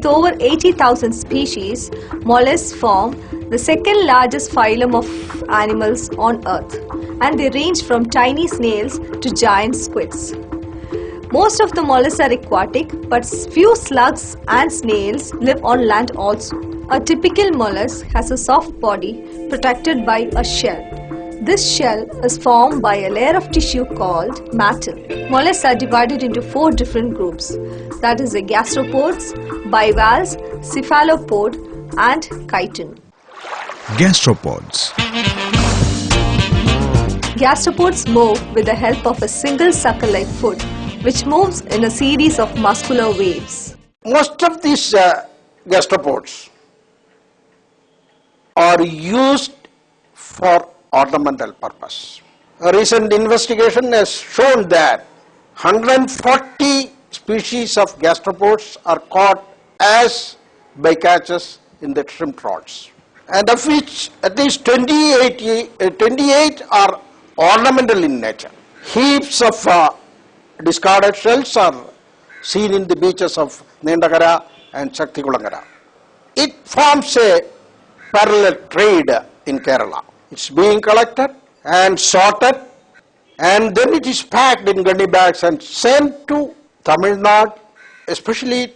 over 80,000 species, molluscs form the second largest phylum of animals on Earth, and they range from tiny snails to giant squids. Most of the molluscs are aquatic, but few slugs and snails live on land also. A typical mollusk has a soft body protected by a shell. This shell is formed by a layer of tissue called mantle. Molluscs are divided into 4 different groups, that is the gastropods, bivalves, cephalopod and chiton. Gastropods. Gastropods move with the help of a single sucker-like foot, which moves in a series of muscular waves. Most of these gastropods are used for ornamental purpose. A recent investigation has shown that 140 species of gastropods are caught as bycatches in the shrimp rods, and of which at least 28 are ornamental in nature. Heaps of discarded shells are seen in the beaches of Nendagara and Shaktikulangara. It forms a parallel trade in Kerala. It's being collected and sorted, and then it is packed in gunny bags and sent to Tamil Nadu, especially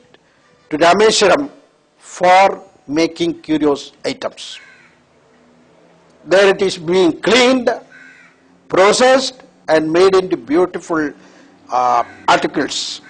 to Rameswaram, for making curious items. There it is being cleaned, processed and made into beautiful articles.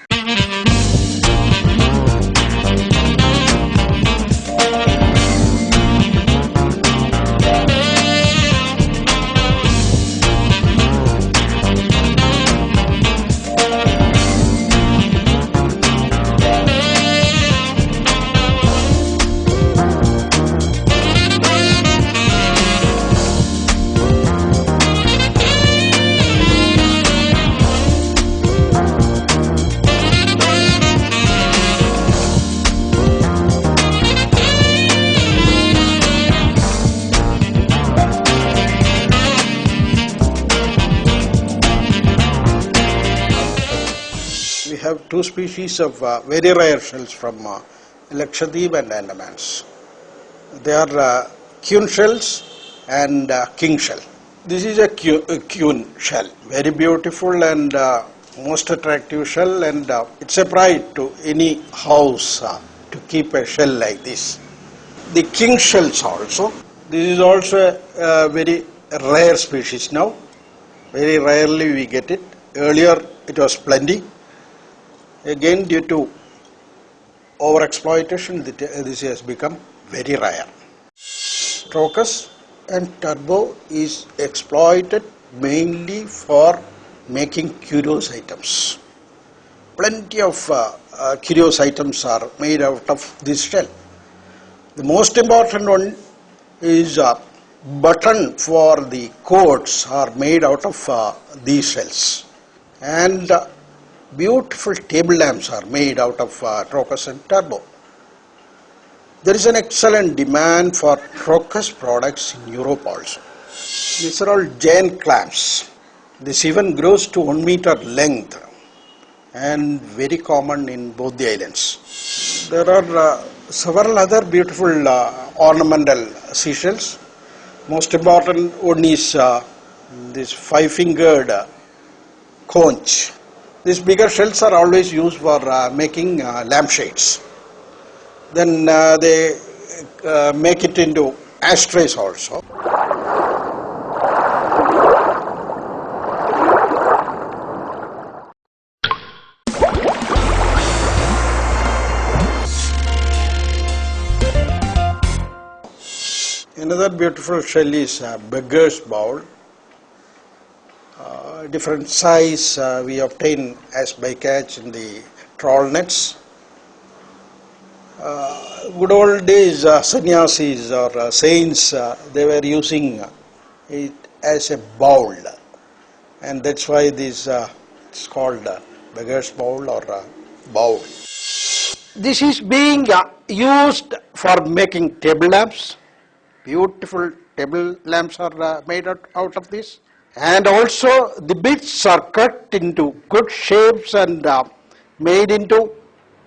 We have 2 species of very rare shells from Lakshadweep and Andamans. They are cune shells and king shell. This is a cune shell, very beautiful and most attractive shell, and it's a pride to any house to keep a shell like this. The king shells also, this is also a very rare species now. Very rarely we get it. Earlier it was plenty. Again, due to overexploitation, this has become very rare. Trochus and turbo is exploited mainly for making curious items. Plenty of curious items are made out of this shell. The most important one is button for the coats are made out of these shells, and beautiful table lamps are made out of Trochus and turbo. There is an excellent demand for Trochus products in Europe also. These are all giant clams. This even grows to 1 meter length and very common in both the islands. There are several other beautiful ornamental seashells. Most important one is this 5-fingered conch. These bigger shells are always used for making lampshades. Then they make it into ashtrays also. Another beautiful shell is beggar's bowl. Different size we obtain as bycatch in the trawl nets. Good old days sannyasis or saints, they were using it as a bowl, and that's why this it's called beggar's bowl or bowl. This is being used for making table lamps. Beautiful table lamps are made out of this. And also the bits are cut into good shapes and made into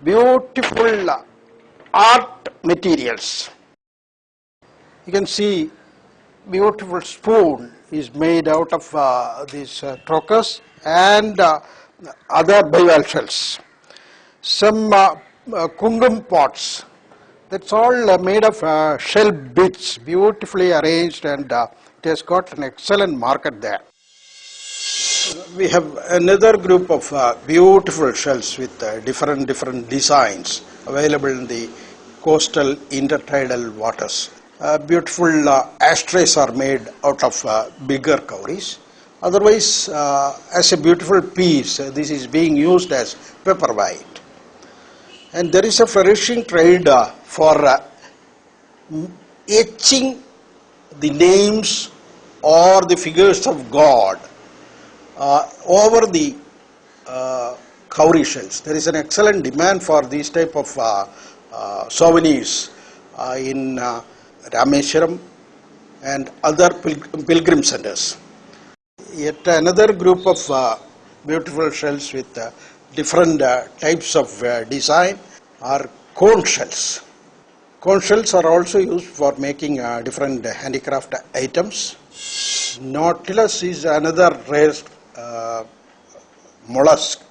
beautiful art materials. You can see beautiful spoon is made out of these trochus and other bivalve shells. Some kungum pots, that's all made of shell bits, beautifully arranged, and it has got an excellent market there. We have another group of beautiful shells with different designs available in the coastal intertidal waters. Beautiful ashtrays are made out of bigger cowries. Otherwise, as a beautiful piece, this is being used as paperweight. And there is a flourishing trade for etching the names or the figures of God over the cowrie shells. There is an excellent demand for these type of souvenirs in Rameshwaram and other pilgrim centers. Yet another group of beautiful shells with different types of design are cone shells. Cone shells are also used for making different handicraft items. Nautilus is another rare mollusk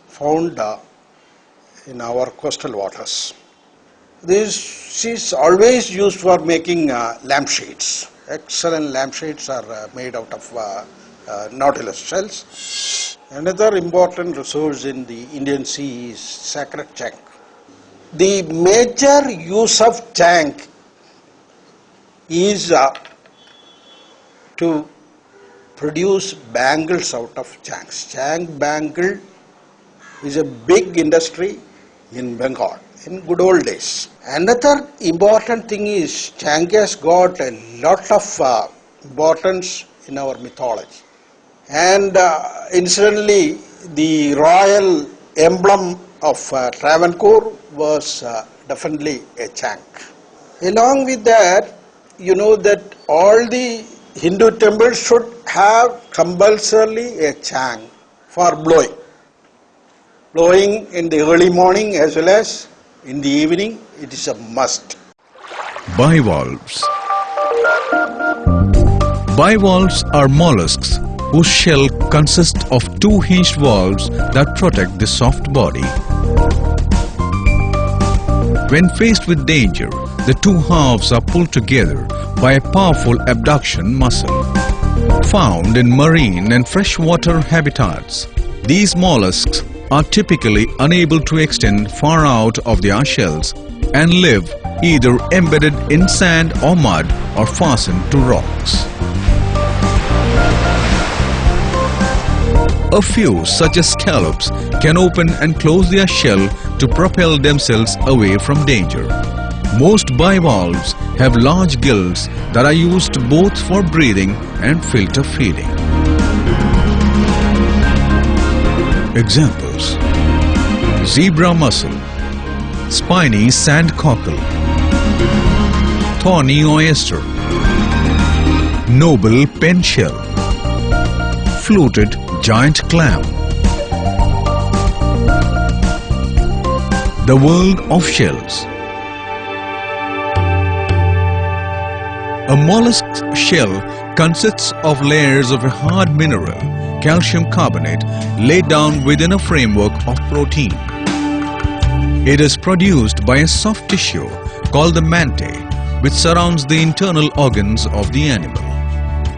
found in our coastal waters. This is always used for making lampshades. Excellent lampshades are made out of nautilus shells. Another important resource in the Indian Sea is sacred chank. The major use of chank is to produce bangles out of chanks. Chank bangle is a big industry in Bengal in good old days. Another important thing is chank has got a lot of importance in our mythology. And incidentally, the royal emblem of Travancore was definitely a chank. Along with that, you know that all the Hindu temples should have compulsorily a chank for blowing. Blowing in the early morning as well as in the evening, it is a must. Bivalves. Bivalves are mollusks whose shell consists of two hinged valves that protect the soft body. When faced with danger, the two halves are pulled together by a powerful abduction muscle. Found in marine and freshwater habitats, these mollusks are typically unable to extend far out of their shells and live either embedded in sand or mud or fastened to rocks. A few, such as scallops, can open and close their shell to propel themselves away from danger. Most bivalves have large gills that are used both for breathing and filter feeding. Examples: zebra mussel, spiny sand cockle, thorny oyster, noble pen shell, fluted giant clam. The world of shells. A mollusk's shell consists of layers of a hard mineral, calcium carbonate, laid down within a framework of protein. It is produced by a soft tissue called the mantae, which surrounds the internal organs of the animal.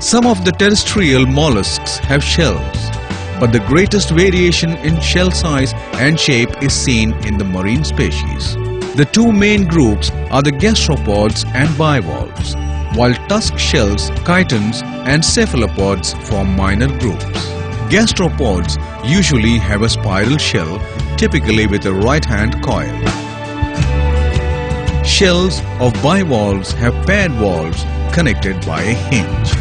Some of the terrestrial mollusks have shells, but the greatest variation in shell size and shape is seen in the marine species. The two main groups are the gastropods and bivalves, while tusk shells, chitons and cephalopods form minor groups. Gastropods usually have a spiral shell, typically with a right-hand coil. Shells of bivalves have paired valves connected by a hinge.